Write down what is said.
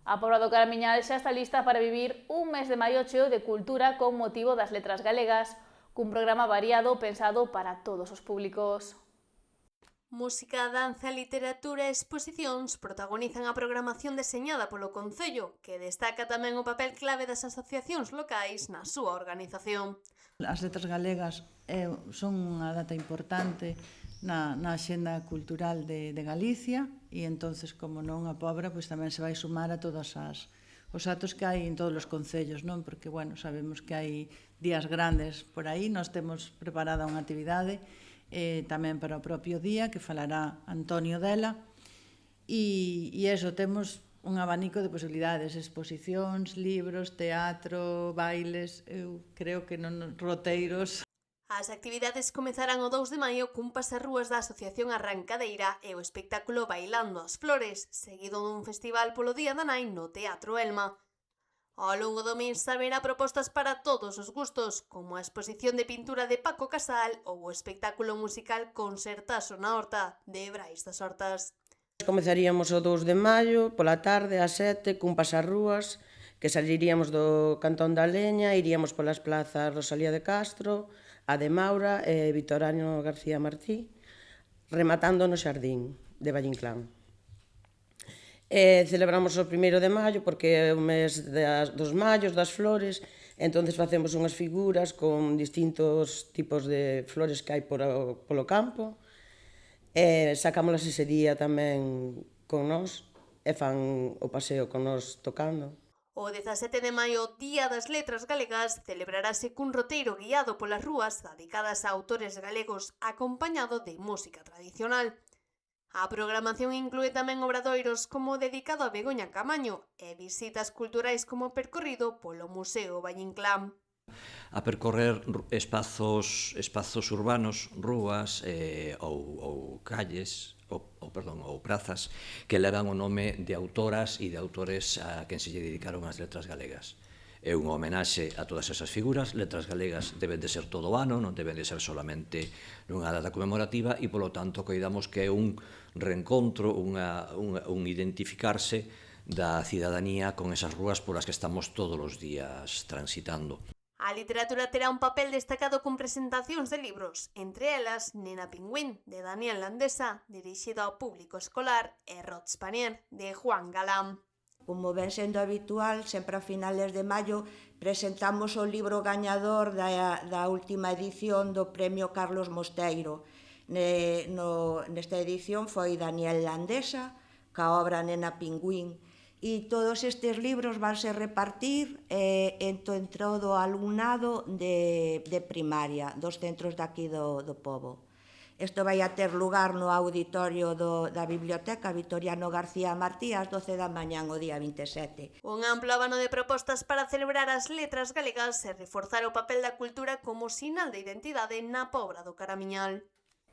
A Pobra do Caramiñal xa está lista para vivir un mes de maio cheo de cultura con motivo das letras galegas, cun programa variado pensado para todos os públicos. Música, danza, literatura e exposicións protagonizan a programación deseñada polo Concello, que destaca tamén o papel clave das asociacións locais na súa organización. As letras galegas son unha data importante na axenda cultural de Galicia e entonces, como non, a Pobra pois tamén se vai sumar a todos os actos que hai en todos os concellos, non? Porque, bueno, sabemos que hai días grandes por aí, nós temos preparada unha actividade tamén para o propio día, que falará Antonio dela, e eso, temos un abanico de posibilidades, exposicións, libros, teatro, bailes, eu creo que non roteiros. As actividades comezarán o 2 de maio cun pasarrúas da Asociación Arrancadeira e o espectáculo Bailando as Flores, seguido dun festival polo Día da Nai no Teatro Elma. Ao longo do mes haberá propostas para todos os gustos, como a exposición de pintura de Paco Casal ou o espectáculo musical Concertazo na Horta, de Brais das Hortas. Comezaríamos o 2 de maio, pola tarde, ás 7, cun pasarrúas, que saliríamos do Cantón da Leña, iríamos polas plazas Rosalía de Castro, a de Maura e Victorino García Martí, rematando no Xardín de Vallinclán. Celebramos o 1 de maio porque é o mes dos mallos, das flores, entonces facemos unhas figuras con distintos tipos de flores que hai polo campo, sacámolas ese día tamén con nós e fan o paseo con nós tocando. O 17 de maio, Día das Letras Galegas, celebrarase cun roteiro guiado polas rúas dedicadas a autores galegos acompañado de música tradicional. A programación inclúe tamén obradoiros como o dedicado a Begoña Camaño e visitas culturais como percorrido polo Museo Vallinclán. A percorrer espazos urbanos, rúas ou calles, ou prazas que levan o nome de autoras e de autores a quen se lle dedicaron as letras galegas. É unha homenaxe a todas esas figuras. Letras galegas deben de ser todo o ano, non deben de ser solamente nunha data conmemorativa e, polo tanto, coidamos que é un reencontro, un identificarse da cidadanía con esas rúas polas que estamos todos os días transitando. A literatura terá un papel destacado con presentacións de libros, entre elas Nena Pingüín, de Daniel Landesa, dirixido ao público escolar, e Rod Spanier, de Juan Galán. Como ven sendo habitual, sempre a finales de maio presentamos o libro gañador da última edición do Premio Carlos Mosteiro. Nesta edición foi Daniel Landesa, ca obra Nena Pingüín, e todos estes libros vanse repartir entre todo o alumnado de primaria, dos centros daqui do pobo. Isto vai a ter lugar no auditorio da Biblioteca Victorino García Martí ás 12 da mañá o día 27. Un amplo abano de propostas para celebrar as letras galegas e reforzar o papel da cultura como sinal de identidade na Pobra do Caramiñal.